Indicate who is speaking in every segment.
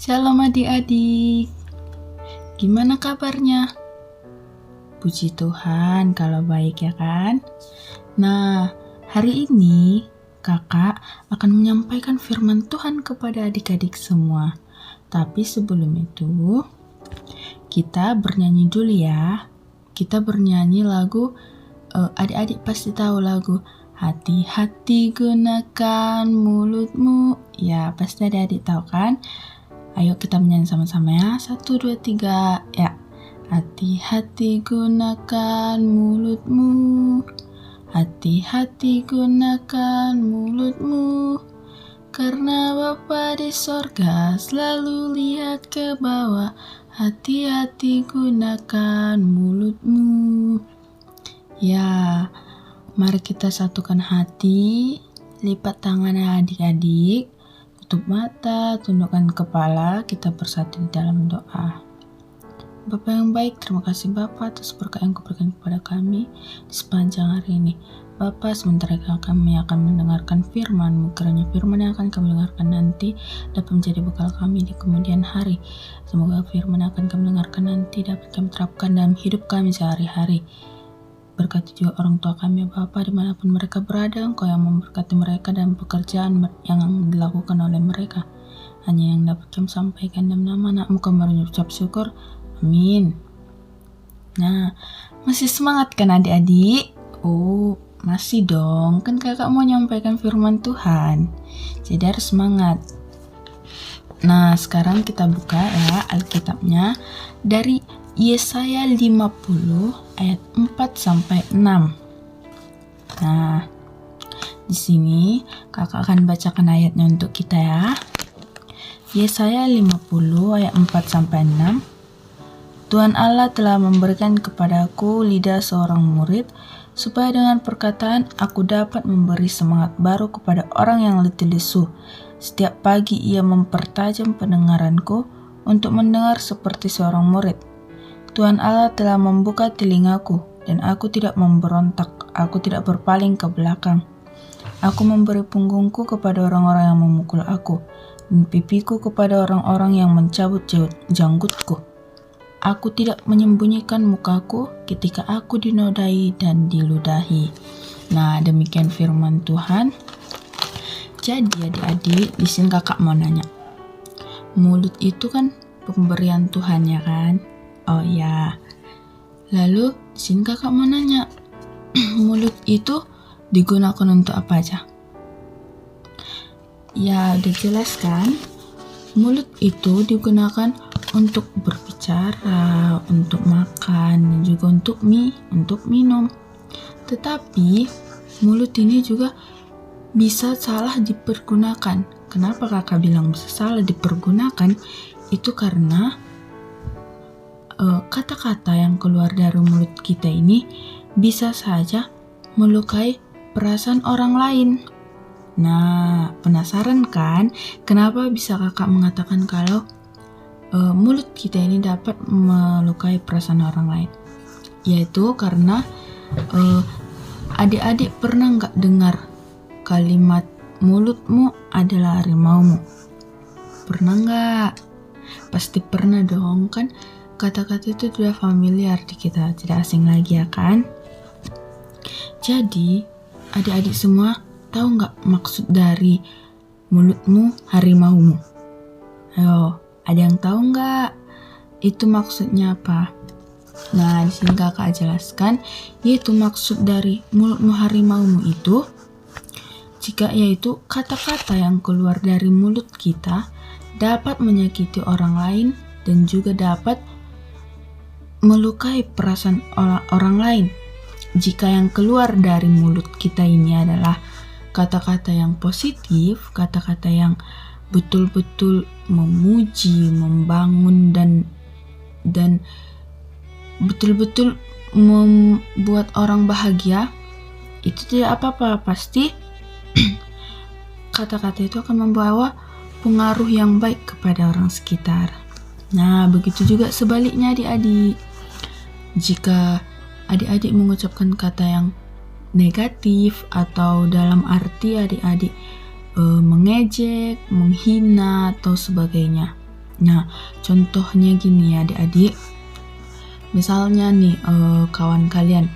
Speaker 1: Shalom adik-adik, gimana kabarnya? Puji Tuhan kalau baik ya kan? Nah, hari ini kakak akan menyampaikan firman Tuhan kepada adik-adik semua. Tapi sebelum itu, kita bernyanyi dulu ya. Kita bernyanyi lagu, adik-adik pasti tahu lagu Hati-hati gunakan mulutmu. Ya, pasti adik-adik tahu kan? Ayo kita menyanyi sama-sama ya. 1, 2, 3 ya. Hati-hati gunakan mulutmu. Hati-hati gunakan mulutmu. Karena Bapa di sorga selalu lihat ke bawah. Hati-hati gunakan mulutmu. Ya, mari kita satukan hati. Lipat tangannya adik-adik. Tutup mata, tundukkan kepala, kita bersatu di dalam doa. Bapa yang baik, terima kasih Bapa atas berkat yang Kau-berikan kepada kami di sepanjang hari ini. Bapa, sementara kami akan mendengarkan firman-Mu, kiranya firman yang akan kami dengarkan nanti dapat menjadi bekal kami di kemudian hari. Semoga firman yang akan kami dengarkan nanti dapat kami terapkan dalam hidup kami sehari-hari. Berkati juga orang tua kami, Bapa, dimanapun mereka berada, Engkau yang memberkati mereka dan pekerjaan yang dilakukan oleh mereka. Hanya yang dapat kami sampaikan dalam nama Anak-Mu kami mengucap syukur. Amin. Nah, masih semangat kan adik-adik? Oh, masih dong. Kan kakak mau nyampaikan firman Tuhan. Jadi harus semangat. Nah, sekarang kita buka ya Alkitabnya dari Yesaya 50 ayat 4-6. Nah, di sini kakak akan bacakan ayatnya untuk kita ya. Yesaya 50 ayat 4-6. Tuhan Allah telah memberikan kepadaku lidah seorang murid, supaya dengan perkataan aku dapat memberi semangat baru kepada orang yang letih lesu. Setiap pagi ia mempertajam pendengaranku untuk mendengar seperti seorang murid. Tuhan Allah telah membuka telingaku, dan aku tidak memberontak, aku tidak berpaling ke belakang. Aku memberi punggungku kepada orang-orang yang memukul aku, dan pipiku kepada orang-orang yang mencabut janggutku. Aku tidak menyembunyikan mukaku ketika aku dinodai dan diludahi. Nah, demikian firman Tuhan. Jadi adik-adik, di sini kakak mau nanya. Mulut itu kan pemberian Tuhan ya kan? Oh ya. Lalu di sini kakak mau nanya, mulut itu digunakan untuk apa aja? Ya, udah jelas kan? Mulut itu digunakan untuk berbicara, untuk makan, dan juga untuk minum. Tetapi mulut ini juga bisa salah dipergunakan. Kenapa kakak bilang bisa salah dipergunakan? Itu karena kata-kata yang keluar dari mulut kita ini bisa saja melukai perasaan orang lain. Nah, penasaran kan kenapa bisa kakak mengatakan kalau mulut kita ini dapat melukai perasaan orang lain? Yaitu karena adik-adik pernah nggak dengar kalimat mulutmu adalah harimaumu? Pernah nggak? Pasti pernah dong kan? Kata-kata itu sudah familiar di kita, tidak asing lagi ya kan? Jadi, adik-adik semua tahu nggak maksud dari mulutmu harimaumu? Ayo, ada yang tahu nggak? Itu maksudnya apa? Nah, di sini kakak jelaskan, yaitu maksud dari mulutmu harimaumu itu, yaitu kata-kata yang keluar dari mulut kita dapat menyakiti orang lain dan juga dapat melukai perasaan orang lain. Jika yang keluar dari mulut kita ini adalah kata-kata yang positif, kata-kata yang betul-betul memuji, membangun dan betul-betul membuat orang bahagia, itu tidak apa-apa. Pasti kata-kata itu akan membawa pengaruh yang baik kepada orang sekitar. Nah, begitu juga sebaliknya adik-adik. Jika adik-adik mengucapkan kata yang negatif atau dalam arti adik-adik mengejek, menghina atau sebagainya, Nah, contohnya gini ya adik-adik. Misalnya nih kawan kalian,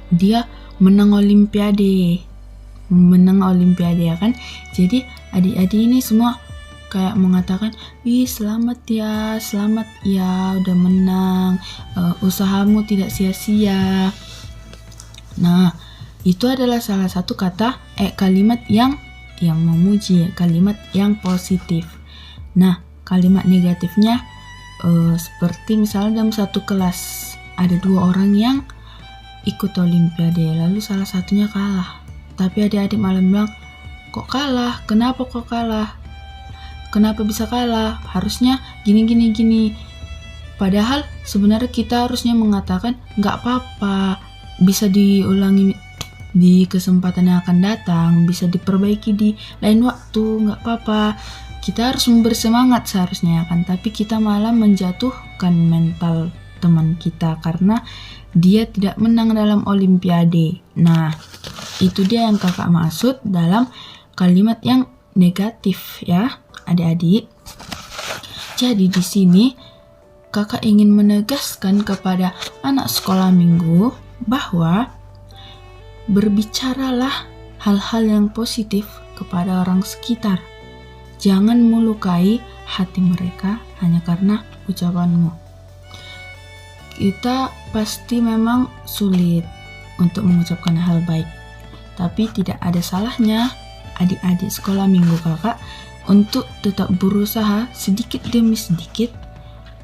Speaker 1: dia menang olimpiade ya kan. Jadi adik-adik ini semua kayak mengatakan, "Wih, selamat ya udah menang, usahamu tidak sia-sia." Nah, itu adalah salah satu kalimat yang memuji, kalimat yang positif. Nah, kalimat negatifnya seperti misalnya dalam satu kelas ada 2 orang yang ikut olimpiade, lalu salah satunya kalah. Tapi adik-adik malah bilang, "Kok kalah? Kenapa kok kalah? Kenapa bisa kalah? Harusnya gini. Padahal sebenarnya kita harusnya mengatakan, "Nggak apa-apa, bisa diulangi di kesempatan yang akan datang, bisa diperbaiki di lain waktu, nggak apa-apa." Kita harus memberi semangat seharusnya kan, tapi kita malah menjatuhkan mental teman kita karena dia tidak menang dalam olimpiade. Nah, itu dia yang kakak maksud dalam kalimat yang negatif ya, adik-adik. Jadi di sini kakak ingin menegaskan kepada anak sekolah minggu bahwa berbicaralah hal-hal yang positif kepada orang sekitar. Jangan melukai hati mereka hanya karena ucapanmu. Kita pasti memang sulit untuk mengucapkan hal baik, tapi tidak ada salahnya adik-adik sekolah minggu kakak untuk tetap berusaha sedikit demi sedikit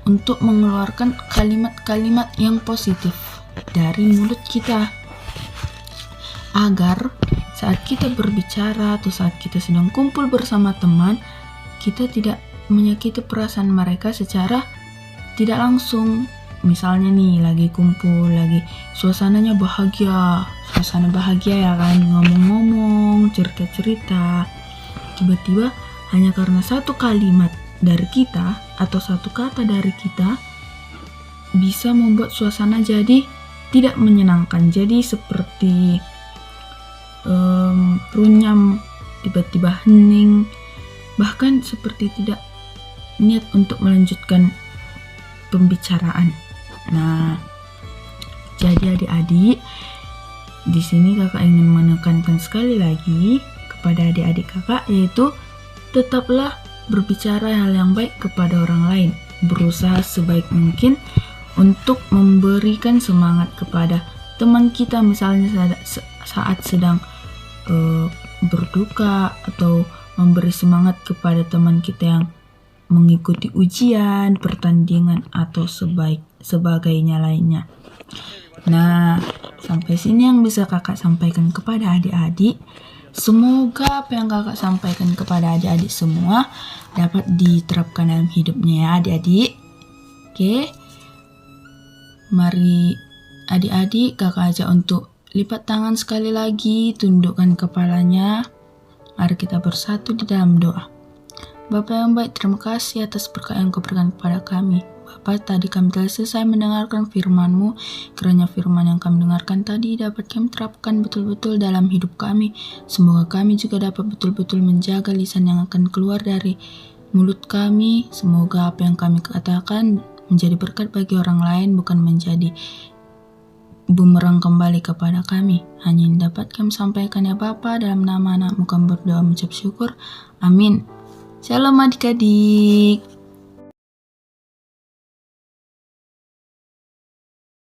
Speaker 1: untuk mengeluarkan kalimat-kalimat yang positif dari mulut kita, agar saat kita berbicara atau saat kita sedang kumpul bersama teman, kita tidak menyakiti perasaan mereka secara tidak langsung. Misalnya nih lagi kumpul, lagi suasana bahagia ya kan, ngomong-ngomong, cerita-cerita, tiba-tiba hanya karena satu kalimat dari kita atau satu kata dari kita bisa membuat suasana jadi tidak menyenangkan, jadi seperti runyam, tiba-tiba hening, bahkan seperti tidak niat untuk melanjutkan pembicaraan. Nah, jadi adik-adik, di sini kakak ingin menekankan sekali lagi kepada adik-adik kakak, yaitu tetaplah berbicara hal yang baik kepada orang lain, berusaha sebaik mungkin untuk memberikan semangat kepada teman kita, misalnya saat sedang berduka, atau memberi semangat kepada teman kita yang mengikuti ujian, pertandingan, atau sebagainya lainnya. Nah, sampai sini yang bisa kakak sampaikan kepada adik-adik. Semoga apa yang kakak sampaikan kepada adik-adik semua dapat diterapkan dalam hidupnya ya adik-adik. Oke, mari adik-adik kakak ajak untuk lipat tangan sekali lagi, tundukkan kepalanya. Mari kita bersatu di dalam doa. Bapa yang baik, terima kasih atas berkat yang Kau berikan kepada kami. Bapa, tadi kami telah selesai mendengarkan firman-Mu. Kiranya firman yang kami dengarkan tadi dapat kami terapkan betul-betul dalam hidup kami. Semoga kami juga dapat betul-betul menjaga lisan yang akan keluar dari mulut kami. Semoga apa yang kami katakan menjadi berkat bagi orang lain, bukan menjadi bumerang kembali kepada kami. Hanya yang dapat kami sampaikan ya Bapa, dalam nama anak-Mu kami berdoa mengucap syukur. Amin. Shalom adik-adik.